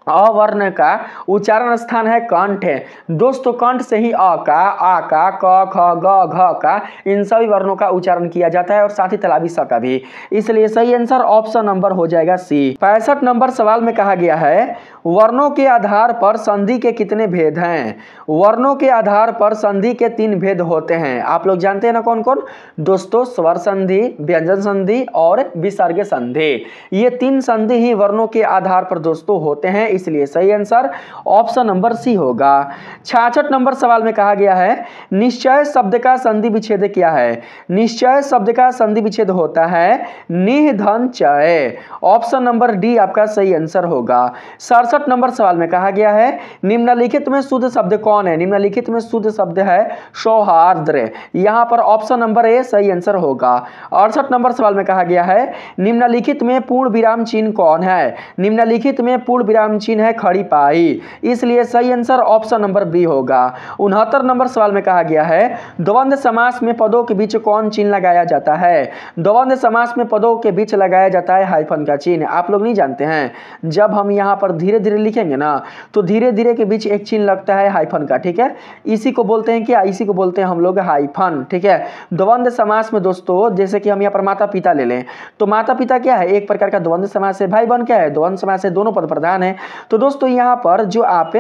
अवर्ण का उच्चारण स्थान है कंठ है। दोस्तों कंठ से ही अ का, आ का, क, ख, ग, घ का, इन सभी वर्णों का उच्चारण किया जाता है और साथ ही तलाबी स का भी। इसलिए सही आंसर ऑप्शन नंबर हो जाएगा सी। 65 नंबर सवाल में कहा गया है वर्णों के आधार पर संधि के कितने भेद हैं। वर्णों के आधार पर संधि के 3 भेद होते हैं। आप लोग जानते हैं ना कौन कौन। दोस्तों स्वर संधि, व्यंजन संधि और विसर्ग संधि, ये 3 संधि ही वर्णों के आधार पर दोस्तों होते हैं। इसलिए सही आंसर ऑप्शन नंबर सी होगा। 66 नंबर सवाल में कहा गया है निश्चय शब्द का संधि विच्छेद क्या है। निश्चय शब्द का संधि विच्छेद होता है निह धन चय। ऑप्शन नंबर डी आपका सही आंसर होगा। 67 नंबर सवाल में कहा गया है निम्नलिखित में शुद्ध शब्द कौन है। निम्नलिखित में शुद्ध शब्द है सौहार्द्र। यहां पर ऑप्शन नंबर ए सही आंसर होगा। 68 नंबर सवाल में कहा गया है निम्नलिखित में पूर्ण विराम चिन्ह कौन है। निम्नलिखित में पूर्ण विराम चिन्ह है खड़ी पाई। इसलिए सही आंसर ऑप्शन नंबर बी होगा। 69 नंबर सवाल में कहा गया है द्वंद्व समास में पदों के बीच कौन चिन्ह लगाया जाता है। द्वंद्व समास में पदों के बीच लगाया जाता है हाइफन का चिन्ह। आप लोग नहीं जानते हैं, जब हम यहाँ पर धीरे धीरे लिखेंगे ना तो धीरे धीरे के बीच एक चिन्ह लगता है हाइफन का, ठीक है। इसी को बोलते हैं क्या, इसी को बोलते हैं हम लोग हाइफन, ठीक है। द्वंद्व समास में दोस्तों जैसे कि हम यहाँ पर माता पिता ले लें तो माता पिता क्या है, एक प्रकार का द्वंद्व समास है। भाई बहन क्या है, द्वंद्व समास है, दोनों पद प्रधान है। तो दोस्तों यहाँ पर जो आप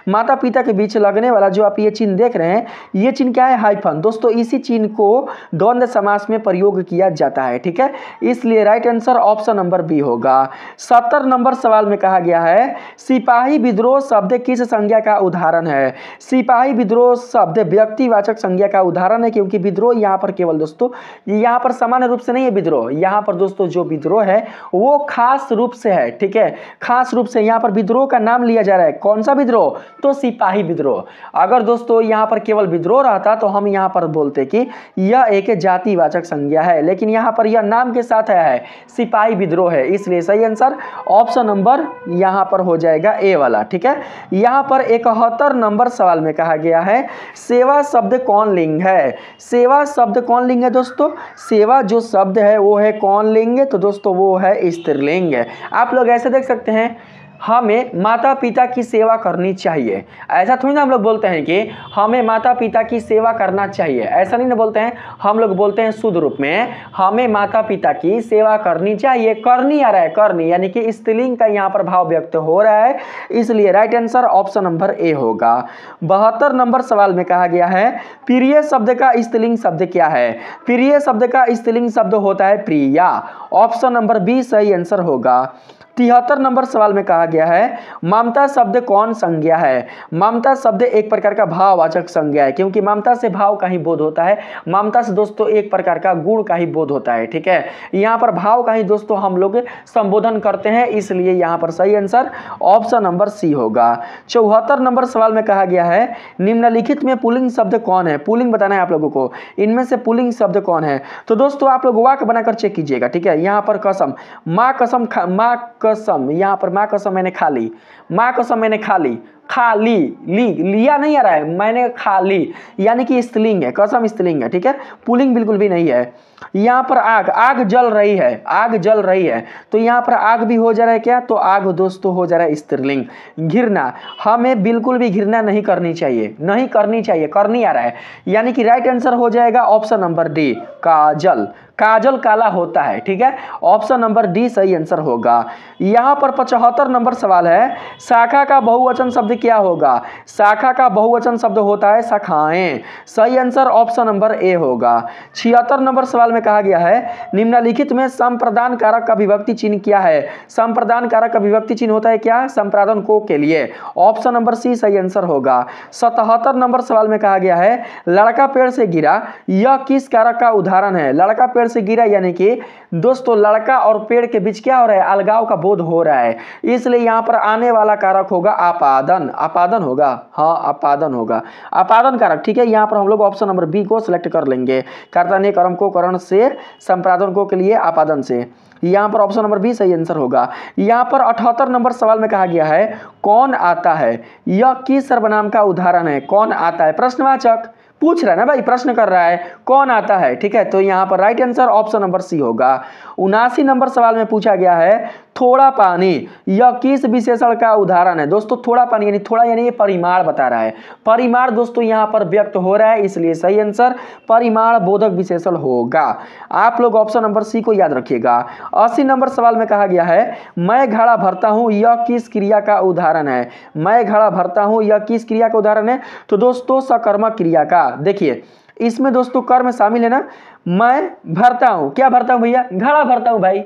माता पिता के बीच लगने वाला जो आप ये चिन्ह देख रहे हैं, ये चिन्ह क्या है, हाइफन। दोस्तों इसी चिन्ह को द्वंद्व समास में प्रयोग किया जाता है, ठीक है। इसलिए right answer option number B होगा। 70 नंबर सवाल में कहा गया है सिपाही विद्रोह शब्द किस संज्ञा का उदाहरण है। सिपाही विद्रोह शब्द व्यक्तिवाचक संज्ञा का उदाहरण है, क्योंकि विद्रोह यहाँ पर केवल दोस्तों यहाँ पर सामान्य रूप से नहीं है विद्रोह, यहाँ पर दोस्तों जो विद्रोह है वो खास रूप से है, ठीक है। खास रूप से यहाँ पर विद्रोह का नाम लिया जा रहा है। कौन सा विद्रोह, तो सिपाही विद्रोह। अगर दोस्तों यहाँ पर केवल विद्रोह रहता तो हम यहाँ पर बोलते कि यह एक जातिवाचक संज्ञा है, लेकिन यहाँ पर यह नाम के साथ आया है, सिपाही विद्रोह है। इसलिए सही आंसर ऑप्शन नंबर यहाँ पर हो जाएगा ए वाला, ठीक है। यहाँ पर 71 नंबर सवाल में कहा गया है सेवा शब्द कौन लिंग है। सेवा शब्द कौन लिंग है दोस्तों, सेवा जो शब्द है वो है कौन लिंग, तो दोस्तों वो है स्त्रीलिंग। आप लोग ऐसे देख सकते हैं हमें माता पिता की सेवा करनी चाहिए, ऐसा थोड़ी ना हम लोग बोलते हैं कि हमें माता पिता की सेवा करना चाहिए, ऐसा नहीं ना बोलते हैं। हम लोग बोलते हैं शुद्ध रूप में हमें माता पिता की सेवा करनी चाहिए। करनी आ रहा है, करनी यानी कि स्त्रीलिंग का यहाँ पर भाव व्यक्त हो रहा है। इसलिए right answer option number A होगा। 72 नंबर सवाल में कहा गया है प्रिय शब्द का स्त्रीलिंग शब्द क्या है। प्रिय शब्द का स्त्रीलिंग शब्द होता है प्रिया। ऑप्शन नंबर बी सही आंसर होगा। 73 नंबर सवाल में कहा गया है ममता शब्द कौन संज्ञा है। ममता शब्द एक प्रकार का भाववाचक संज्ञा है, क्योंकि ममता से भाव का ही बोध होता है। ममता से दोस्तों एक प्रकार का गुण का ही बोध होता है, ठीक है। यहाँ पर भाव का ही दोस्तों हम लोग संबोधन करते हैं, इसलिए यहाँ पर सही आंसर ऑप्शन नंबर सी होगा। 74 नंबर सवाल में कहा गया है निम्नलिखित में पुल्लिंग शब्द कौन है। पुल्लिंग बताना है आप लोगों को, इनमें से पुल्लिंग शब्द कौन है। तो दोस्तों आप लोग वाक्य बनाकर चेक कीजिएगा, ठीक है। यहाँ पर कसम, माँ कसम, माँ कसम, यहाँ पर माँ कसम मैंने खा ली, माँ कसम मैंने खा ली, खा ली, लिया नहीं आ रहा है, मैंने खा ली, यानी कि स्त्रीलिंग है, कसम स्त्रीलिंग है, ठीक है। पुल्लिंग बिल्कुल भी नहीं है। यहाँ पर आग, आग जल रही है, आग जल रही है, तो यहाँ पर आग भी हो जा रहा है क्या, तो आग दोस्तों हो जा रहा है स्त्रीलिंग। घृणा, हमें बिल्कुल भी घृणा नहीं करनी चाहिए, नहीं करनी चाहिए, करनी आ रहा है, यानी कि राइट आंसर हो जाएगा ऑप्शन नंबर डी काजल। काजल काला होता है, ठीक है। ऑप्शन नंबर डी सही आंसर होगा। यहाँ पर 75 नंबर सवाल है शाखा का बहुवचन शब्द शब्द क्या होगा? शाखा का बहुवचन शब्द होता है शाखाएं। सही आंसर ऑप्शन नंबर ए होगा। 76 नंबर सवाल में कहा गया है निम्नलिखित में संप्रदान कारक का विभक्ति चिन्ह क्या है? संप्रदान कारक का विभक्ति चिन्ह होता है क्या? संप्रादन को के लिए। ऑप्शन नंबर सी सही आंसर होगा। 77 नंबर सवाल में कहा गया है लड़का पेड़ से गिरा, यह किस कारक का उदाहरण है? लड़का पेड़ से गिरा यानी कि दोस्तों लड़का और पेड़ के बीच क्या हो रहा है? अलगाव का बोध हो रहा है, इसलिए यहां पर आने वाला कारक होगा आपादन। आपादन होगा, हाँ आपादन होगा, आपादन कारक। ठीक है, यहां पर हम लोग ऑप्शन नंबर बी को सिलेक्ट कर लेंगे। कर्तन्य कर्म को करण से, संप्रादन को के लिए आपादन से। यहां पर ऑप्शन नंबर बी सही आंसर होगा। यहां पर 78 नंबर सवाल में कहा गया है कौन आता है, यह किस सर्वनाम का उदाहरण है? कौन आता है, प्रश्नवाचक पूछ रहा है ना भाई, प्रश्न कर रहा है कौन आता है। ठीक है, तो यहां पर right answer option number C होगा। 79 नंबर सवाल में पूछा गया है थोड़ा पानी, यह किस विशेषण का उदाहरण है? दोस्तों थोड़ा पानी यानी थोड़ा यानी ये परिमाण बता रहा है। परिमाण दोस्तों यहां पर व्यक्त हो रहा है, इसलिए सही आंसर परिमाण बोधक विशेषण होगा। आप लोग ऑप्शन नंबर सी को याद रखिएगा। 80 नंबर सवाल में कहा गया है मैं घड़ा भरता हूं, यह किस क्रिया का उदाहरण है? मैं घड़ा भरता हूं, यह किस क्रिया का उदाहरण है? तो दोस्तों सकर्मक क्रिया का। देखिए इसमें दोस्तों कर्म शामिल है ना, मैं भरता हूं, क्या भरता हूं भैया? घड़ा भरता हूं भाई,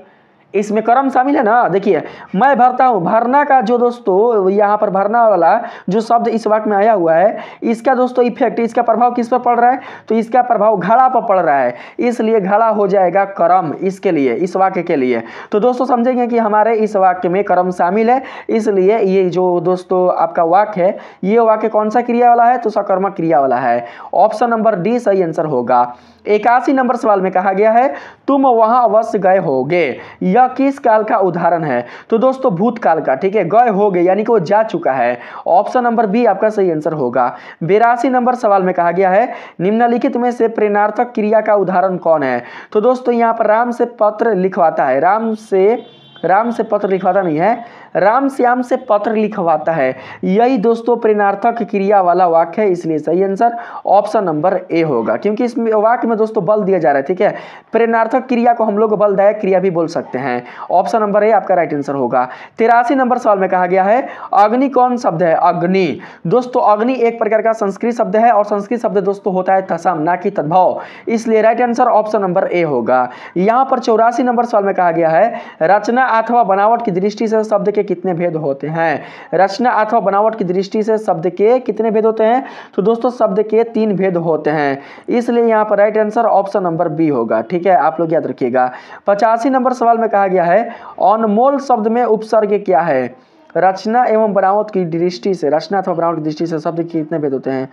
इसमें कर्म शामिल है ना। देखिए मैं भरता हूं, भरना का जो दोस्तों यहाँ पर भरना वाला जो शब्द इस वाक्य में आया हुआ है, इसका दोस्तों इफेक्ट, इसका प्रभाव किस पर पड़ रहा है? तो इसका प्रभाव घड़ा पर पड़ रहा है, इसलिए घड़ा हो जाएगा कर्म इसके लिए, इस वाक्य के लिए। तो दोस्तों समझेंगे कि हमारे इस वाक्य में कर्म शामिल है, इसलिए ये जो दोस्तों आपका वाक्य है, ये वाक्य कौन सा क्रिया वाला है? तो सकर्मक क्रिया वाला है। ऑप्शन नंबर डी सही आंसर होगा। 81 नंबर सवाल में कहा गया है तुम वहां अवश्य गए होगे, यह किस काल का उदाहरण है? तो दोस्तों भूतकाल का। ठीक है, गए होगे यानी कि वो जा चुका है। ऑप्शन नंबर बी आपका सही आंसर होगा। 82 नंबर सवाल में कहा गया है निम्नलिखित में से प्रेरणार्थक क्रिया का उदाहरण कौन है? तो दोस्तों यहां पर राम से पत्र लिखवाता है, राम से पत्र लिखवाता नहीं है, राम श्याम से पत्र लिखवाता है, यही दोस्तों प्रेरणार्थक क्रिया वाला वाक्य है, इसलिए सही आंसर ऑप्शन नंबर ए होगा। क्योंकि इस वाक्य में दोस्तों बल दिया जा रहा है। ठीक है, प्रेरणार्थक क्रिया को हम लोग बलदायक क्रिया भी बोल सकते हैं। ऑप्शन नंबर ए आपका राइट आंसर होगा। 83 नंबर सवाल में कहा गया है अग्नि कौन शब्द है? अग्नि दोस्तों अग्नि एक प्रकार का संस्कृत शब्द है, और संस्कृत शब्द दोस्तों होता है तसम, ना कि तद्भव, इसलिए right answer option number A होगा। यहां पर 84 नंबर सवाल में कहा गया है रचना अथवा बनावट की दृष्टि से शब्द के कितने भेद होते हैं? रचना अथवा बनावट की दृष्टि से शब्द के कितने भेद होते हैं? तो दोस्तों शब्द के 3 भेद होते हैं, इसलिए यहां पर right answer option number B होगा। ठीक है, आप लोग याद रखिएगा। 85 नंबर सवाल में कहा गया है अनमोल शब्द में उपसर्ग क्या है? रचना एवं बनावट की दृष्टि से, रचना अथवा बनावट की दृष्टि से शब्द के कितने भेद होते हैं?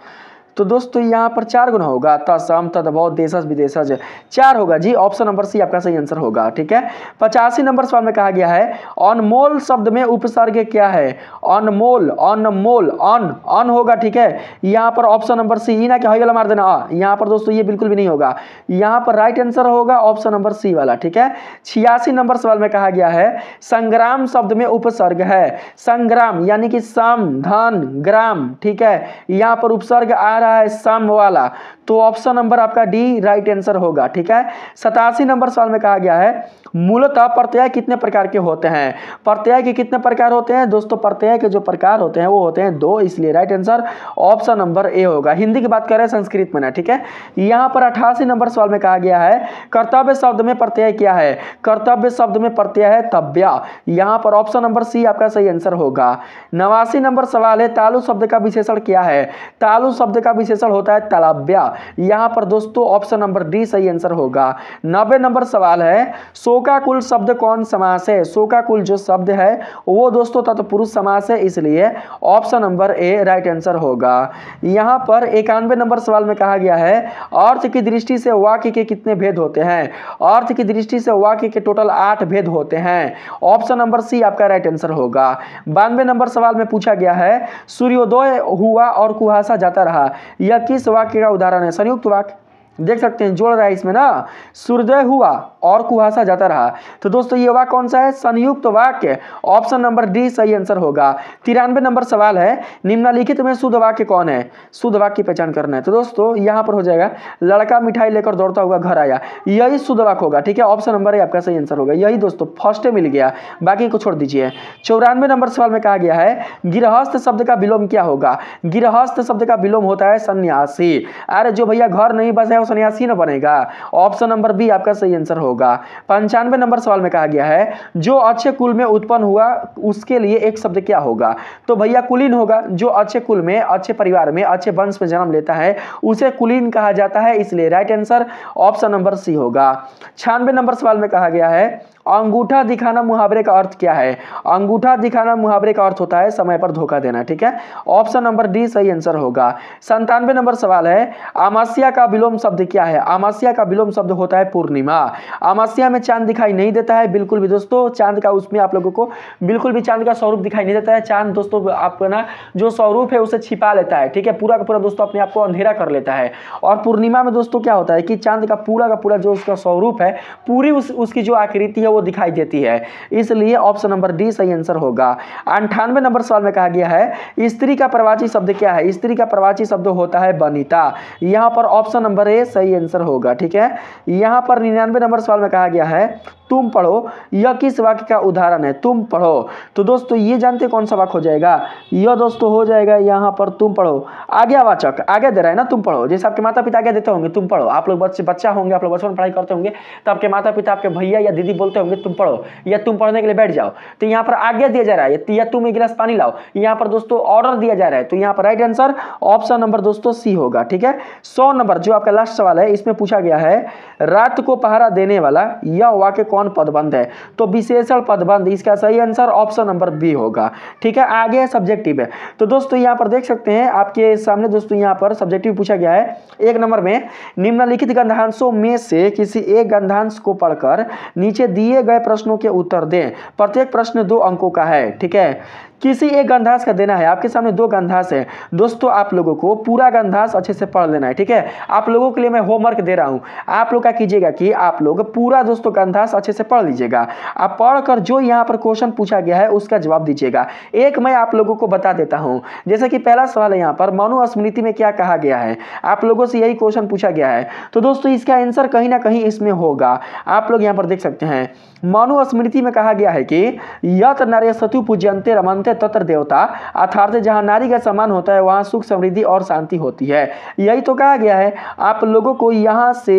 तो दोस्तों यहाँ पर 4 गुना होगा, तत्सम तद्भव देशज विदेशज 4 होगा जी। ऑप्शन नंबर सी आपका सही आंसर होगा। ठीक है, 85 नंबर सवाल में कहा गया है अनमोल शब्द में उपसर्ग क्या है? अनमोल, अनमोल, अन होगा। ठीक है, यहाँ पर ऑप्शन नंबर सी, ना क्या वाला मार देना, यहाँ पर दोस्तों ये बिल्कुल भी नहीं होगा, यहाँ पर राइट आंसर होगा ऑप्शन नंबर सी वाला। ठीक है, 86 नंबर सवाल में कहा गया है संग्राम शब्द में उपसर्ग है। संग्राम यानी कि सम धन ग्राम। ठीक है, यहाँ पर उपसर्ग आ है सम वाला, तो ऑप्शन नंबर आपका डी राइट आंसर होगा। ठीक है, 87 नंबर सवाल में कहा गया है मूलतः प्रत्यय कितने प्रकार के होते हैं? प्रत्यय के कितने प्रकार होते हैं? दोस्तों प्रत्यय के जो प्रकार होते हैं वो होते हैं 2, इसलिए right answer option number A होगा। हिंदी की बात करें संस्कृत में ना। ठीक है, यहाँ पर 88 नंबर सवाल में कहा गया है कर्तव्य शब्द में प्रत्यय क्या है? कर्तव्य शब्द में प्रत्यय है तव्य, यहाँ पर ऑप्शन नंबर सी आपका सही आंसर होगा। 89 नंबर सवाल है तालु शब्द का विशेषण क्या है? तालु शब्द का विशेषण होता है तलव्य, यहाँ पर दोस्तों ऑप्शन नंबर डी सही आंसर होगा। 90 नंबर सवाल है शोकाकुल शब्द कौन समास है? शोकाकुल जो शब्द है वो दोस्तों तत्पुरुष समास है, इसलिए option number A right answer होगा। यहाँ पर 91 नंबर सवाल में कहा गया है अर्थ की दृष्टि से वाक्य के कितने भेद होते हैं? अर्थ की दृष्टि से वाक्य के टोटल 8 भेद होते हैं, ऑप्शन नंबर सी आपका राइट आंसर होगा। 92 नंबर सवाल में पूछा गया है सूर्योदय हुआ और कुहासा जाता रहा, यह किस वाक्य का उदाहरण है? संयुक्त वाक्य, देख सकते हैं जोड़ रहा है इसमें ना, सूर्योदय हुआ और कुहासा जाता रहा। तो दोस्तों ये वाक्य कौन सा है? संयुक्त वाक्य। ऑप्शन नंबर डी सही आंसर होगा। 93 नंबर सवाल है, निम्नलिखित में शुद्ध वाक्य कौन है? शुद्ध वाक्य की पहचान करना है। तो दोस्तों यहां पर हो जाएगा, लड़का मिठाई लेकर दौड़ता हुआ घर आया, यही शुद्ध वाक्य होगा। ठीक है, ऑप्शन नंबर ए आपका सही आंसर होगा। यही दोस्तों फर्स्ट मिल गया, बाकी को छोड़ दीजिए। 94 नंबर सवाल में कहा गया है, गृहस्थ शब्द का विलोम क्या होगा? गृहस्थ शब्द का विलोम होता है सन्यासी। अरे जो भैया घर नहीं बसा है वो सन्यासी न बनेगा। ऑप्शन नंबर बी आपका सही आंसर होगा। 95 नंबर सवाल में कहा गया है, जो अच्छे कुल में उत्पन्न हुआ उसके लिए एक शब्द क्या होगा? तो भैया कुलीन होगा। जो अच्छे कुल में, अच्छे परिवार में, अच्छे वंश में जन्म लेता है उसे कुलीन कहा जाता है, इसलिए right answer option number C होगा। 96 नंबर सवाल में कहा गया है, अंगूठा दिखाना मुहावरे का अर्थ क्या है? अंगूठा दिखाना मुहावरे का अर्थ होता है समय पर धोखा देना। ठीक है, ऑप्शन नंबर डी सही आंसर होगा। 97 नंबर सवाल है, अमावस्या का विलोम शब्द क्या है? अमावस्या का विलोम शब्द होता है पूर्णिमा। अमावस्या में चांद दिखाई नहीं देता है बिल्कुल भी दोस्तों, चांद का उसमें आप लोगों को बिल्कुल भी चांद का स्वरूप दिखाई नहीं देता है। चांद दोस्तों आपका ना जो स्वरूप है उसे छिपा लेता है। ठीक है, पूरा का पूरा दोस्तों अपने आप को अंधेरा कर लेता है। और पूर्णिमा में दोस्तों क्या होता है कि चांद का पूरा जो उसका स्वरूप है, पूरी उसकी जो आकृति है वो दिखाई देती है, इसलिए ऑप्शन नंबर डी सही आंसर होगा। 98 नंबर सवाल में कहा गया है, स्त्री का प्रवाची शब्द क्या है? स्त्री का प्रवाची शब्द होता है वनिता। यहां पर ऑप्शन नंबर ए सही आंसर होगा। ठीक है, यहां पर 99 नंबर सवाल में कहा गया है, तुम पढ़ो, यह किस वाक्य का उदाहरण है? तुम पढ़ो। तो दोस्तों ये जानते कौन सा वाक्य हो जाएगा? यह दोस्तों हो जाएगा यहां पर तुम पढ़ो, आज्ञावाचक। आज्ञा दे रहा है ना, तुम पढ़ो। जैसे आपके माता पिता आज्ञा देते होंगे तुम पढ़ो, आप लोग बच्चा होंगे, आप लोग बचपन में पढ़ाई करते होंगे, तो आपके माता पिता आपके भैया या दीदी बोलते होंगे तुम पढ़ो या तुम पढ़ने के लिए बैठ जाओ। तो यहाँ पर आज्ञा दिया जा रहा है या तुम एक गिलास पानी लाओ, यहाँ पर दोस्तों ऑर्डर दिया जा रहा है। तो यहाँ पर राइट आंसर ऑप्शन नंबर दोस्तों सी होगा। ठीक है, 100 नंबर जो आपका लास्ट सवाल है, इसमें पूछा गया है, रात को पहरा देने वाला यह वाक्य कौन पदबंध है? तो विशेषण पदबंध, इसका सही आंसर ऑप्शन नंबर बी होगा। ठीक है, आगे सब्जेक्टिव है। तो दोस्तों यहाँ पर देख सकते हैं आपके सामने दोस्तों यहाँ पर सब्जेक्टिव पूछा गया है। 1 नंबर में, निम्नलिखित गंधांशों में से किसी एक गंधांश को पढ़कर नीचे दिए गए प्रश्नों के उत्तर दें। प्रत्येक प्रश्न 2 अंकों का है। ठीक है, किसी एक गंधांश का देना है। आपके सामने 2 गंधांश है दोस्तों, आप लोगों को पूरा गंधांश अच्छे से पढ़ लेना है। ठीक है, आप लोगों के लिए मैं होमवर्क दे रहा हूं, आप लोग क्या कीजिएगा कि आप लोग पूरा दोस्तों गंधांश अच्छे से पढ़ लीजिएगा। आप पढ़कर जो यहाँ पर क्वेश्चन पूछा गया है उसका जवाब दीजिएगा। एक मैं आप लोगों को बता देता हूं, जैसे कि पहला सवाल है यहाँ पर, मनुस्मृति में क्या कहा गया है? आप लोगों से यही क्वेश्चन पूछा गया है। तो दोस्तों इसका आंसर कहीं ना कहीं इसमें होगा। आप लोग यहाँ पर देख सकते हैं, मनुस्मृति में कहा गया है कि यत नार्यस्तु पूज्यन्ते रमन्ते तत्र देवता, अर्थात जहां नारी का सम्मान होता है वहां सुख समृद्धि और शांति होती है। यही तो कहा गया है। आप लोगों को यहां से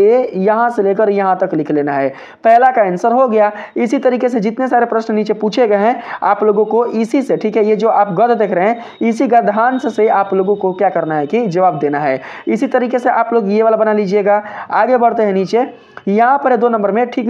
लेकर यहां तक लिख लेना है। पहला का आंसर हो गया। इसी तरीके से जितने सारे प्रश्न नीचे पूछे गए हैं आप लोगों को इसी से, ठीक है, ये जो आप गद्य देख रहे हैं इसी गद्यांश से आप लोगों को क्या करना है कि जवाब देना है। इसी तरीके से आप लोग ये वाला बना लीजिएगा। आगे बढ़ते हैं नीचे, यहाँ पर 2 नंबर में, ठीक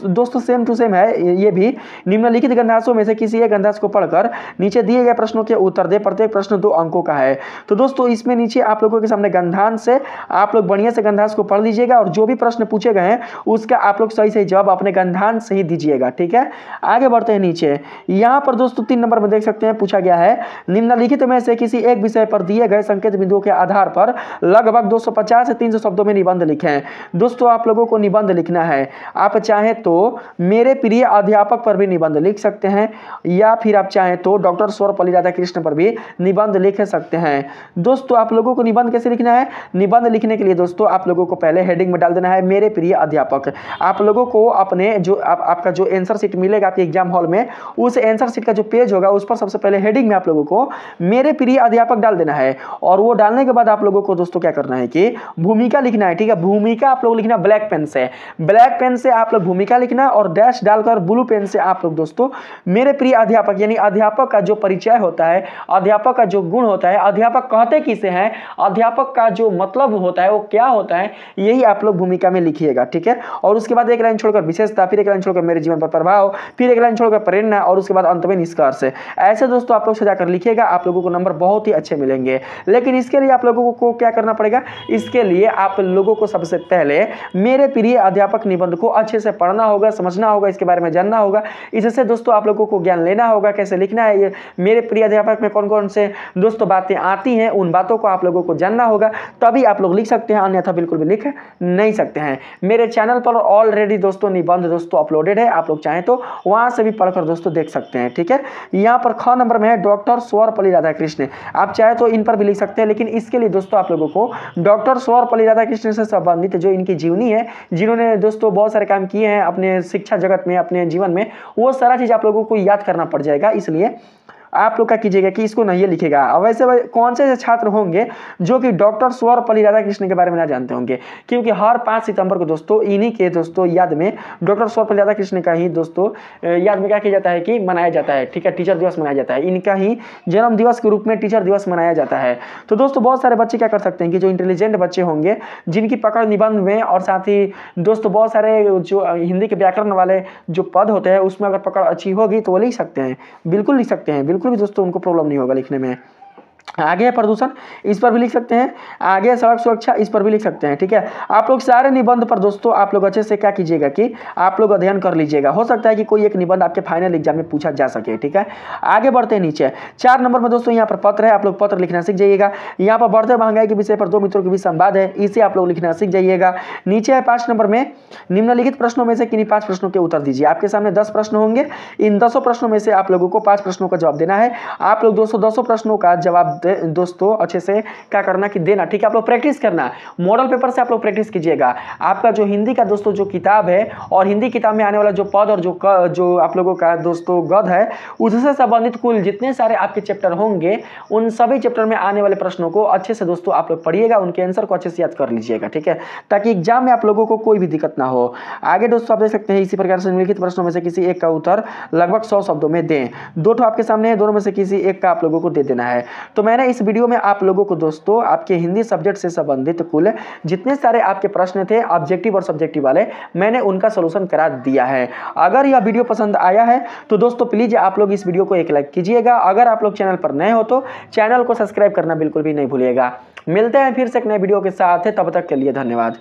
दोस्तों सेम टू सेम है ये भी, निम्नलिखित गंधांशों में से किसी एक गंधांश को पढ़कर नीचे दिए गए प्रश्नों के उत्तर दे। प्रत्येक प्रश्न 2 अंकों का है। तो दोस्तों इसमें नीचे आप लोगों के सामने गंधांश से आप लोग बढ़िया से गंधांश को पढ़ लीजिएगा और जो भी प्रश्न पूछे गए हैं उसका आप लोग सही जवाब अपने गंधांश से ही दीजिएगा। ठीक है, आगे बढ़ते हैं नीचे, यहाँ पर दोस्तों 3 नंबर में देख सकते हैं पूछा गया है, निम्नलिखित में से किसी एक विषय पर दिए गए संकेत बिंदुओं के आधार पर लगभग 250 से 300 शब्दों में निबंध लिखें। दोस्तों आप लोगों को निबंध लिखना है। आप चाहें तो मेरे प्रिय अध्यापक पर भी निबंध लिख सकते हैं या फिर आप चाहें तो डॉक्टर सर्वपल्ली राधाकृष्ण पर भी निबंध लिख सकते हैं। दोस्तों आप लोगों को निबंध कैसे लिखना है? निबंध लिखने के लिए दोस्तों आप लोगों को पहले हेडिंग में डाल देना है मेरे प्रिय अध्यापक। आप लोगों को अपने जो आपका जो आंसर शीट मिलेगा आपके एग्जाम हॉल में, उस आंसर शीट का जो पेज होगा उस पर सबसे पहले हेडिंग में आप लोगों को मेरे प्रिय अध्यापक डाल देना है। और वो डालने के बाद आप लोगों को दोस्तों क्या करना है कि भूमिका लिखना है। ठीक है, भूमिका आप लोग लिखना ब्लैक पेन से, ब्लैक पेन से आप लोग भूमिका लिखना और डैश डालकर ब्लू पेन से आप लोग दोस्तों मेरे प्रिय अध्यापक, यानी अध्यापक का जो परिचय होता है, अध्यापक का जो गुण होता है, अध्यापक कहते किसे हैं, अध्यापक का जो मतलब होता है वो क्या होता है, यही आप लोग भूमिका में लिखिएगा। ठीक है, और उसके बाद एक लाइन छोड़कर विशेषता, फिर एक लाइन छोड़कर मेरे जीवन पर प्रभाव, फिर एक लाइन छोड़कर प्रेरणा और उसके बाद अंत में निष्कर्ष। ऐसे दोस्तों आप लोग सजाकर लिखिएगा, आप लोगों को नंबर बहुत ही अच्छे मिलेंगे। लेकिन इसके लिए आप लोगों को क्या करना पड़ेगा? इसके लिए आप लोगों को सबसे पहले मेरे प्रिय अध्यापक निबंध को अच्छे से पढ़ना होगा, समझना होगा, इसके बारे में जानना होगा। इससे दोस्तों आप लोगों को ज्ञान लेना होगा, कैसे लिखना है ये मेरे प्रिय अध्यापक में कौन कौन से दोस्तों बातें आती हैं, उन बातों को आप लोगों को जानना होगा, तभी आप लोग लिख सकते हैं, अन्यथा बिल्कुल भी लिख नहीं सकते हैं। मेरे चैनल पर ऑलरेडी दोस्तों निबंध दोस्तों अपलोडेड है, आप लोग चाहें तो वहां से भी पढ़कर दोस्तों देख सकते हैं। ठीक है, यहाँ पर ख नंबर में है डॉक्टर सर्वपल्ली राधाकृष्णन, आप चाहे तो इन पर भी लिख सकते हैं, लेकिन इसके लिए दोस्तों आप लोगों को डॉक्टर सर्वपल्ली राधाकृष्णन से संबंधित जो इनकी जीवनी है, जिन्होंने दोस्तों बहुत सारे काम किए हैं अपने शिक्षा जगत में, अपने जीवन में, वो सारा चीज आप लोगों को याद करना पड़ जाएगा। इसलिए आप लोग क्या कीजिएगा कि इसको नहीं लिखेगा। अब वैसे कौन से छात्र होंगे जो कि डॉक्टर सर्वपल्ली राधाकृष्णन के बारे में ना जानते होंगे, क्योंकि हर 5 सितंबर को दोस्तों इन्हीं के दोस्तों याद में डॉक्टर सर्वपल्ली राधाकृष्णन का ही दोस्तों याद में क्या किया जाता है कि मनाया जाता है। ठीक है, टीचर दिवस मनाया जाता है, इनका ही जन्म दिवस के रूप में टीचर दिवस मनाया जाता है। तो दोस्तों बहुत सारे बच्चे क्या कर सकते हैं कि जो इंटेलिजेंट बच्चे होंगे, जिनकी पकड़ निबंध में और साथ ही दोस्तों बहुत सारे जो हिंदी के व्याकरण वाले जो पद होते हैं उसमें अगर पकड़ अच्छी होगी तो वो लिख सकते हैं, बिल्कुल लिख सकते हैं, बिल्कुल भी दोस्तों उनको प्रॉब्लम नहीं होगा लिखने में। आगे है प्रदूषण, इस पर भी लिख सकते हैं। आगे सड़क सुरक्षा, इस पर भी लिख सकते हैं। ठीक है, आप लोग सारे निबंध पर दोस्तों आप लोग अच्छे से क्या कीजिएगा कि आप लोग अध्ययन कर लीजिएगा, हो सकता है कि कोई एक निबंध आपके फाइनल एग्जाम में पूछा जा सके। ठीक है, आगे बढ़ते हैं नीचे 4 नंबर में दोस्तों यहाँ पर पत्र है, आप लोग पत्र लिखना सीख जाइएगा। यहाँ पर बढ़ते महंगाई के विषय पर 2 मित्रों के बीच संवाद है, इसे आप लोग लिखना सीख जाइएगा। नीचे है 5 नंबर में निम्नलिखित प्रश्नों में से किन्हीं 5 प्रश्नों के उत्तर दीजिए। आपके सामने 10 प्रश्न होंगे, इन 10 प्रश्नों में से आप लोगों को 5 प्रश्नों का जवाब देना है। आप लोग दोस्तों 10 प्रश्नों का जवाब दोस्तों अच्छे से क्या करना कि देना। ठीक है, आप लोग प्रैक्टिस करना, मॉडल पेपर से आप लोग प्रैक्टिस कीजिएगा। आपका जो हिंदी का दोस्तों जो किताब है और हिंदी किताब में आने वाला जो पद और जो आप लोगों का दोस्तों गद है, उससे संबंधित कुल जितने सारे आपके चैप्टर होंगे, उन सभी चैप्टर में आने वाले प्रश्नों को अच्छे से दोस्तों आप लोग पढ़िएगा, उनके आंसर को अच्छे से याद कर लीजिएगा। ठीक है, ताकि एग्जाम में आप लोगों को कोई भी दिक्कत ना हो। आगे दोस्तों आप देख सकते हैं इसी प्रकार से निम्नलिखित प्रश्नों में से किसी एक का उत्तर लगभग 100 शब्दों में दें। 2 ठो आपके सामने है, दोनों में से किसी एक का आप लोगों को दे देना है। तो मैंने इस वीडियो में आप लोगों को दोस्तों आपके हिंदी सब्जेक्ट से संबंधित कुल जितने सारे आपके प्रश्न थे ऑब्जेक्टिव और सब्जेक्टिव वाले, मैंने उनका सॉल्यूशन करा दिया है। अगर यह वीडियो पसंद आया है तो दोस्तों प्लीज आप लोग इस वीडियो को एक लाइक कीजिएगा। अगर आप लोग चैनल पर नए हो तो चैनल को सब्सक्राइब करना बिल्कुल भी नहीं भूलिएगा। मिलते हैं फिर से एक नए वीडियो के साथ, तब तक के लिए धन्यवाद।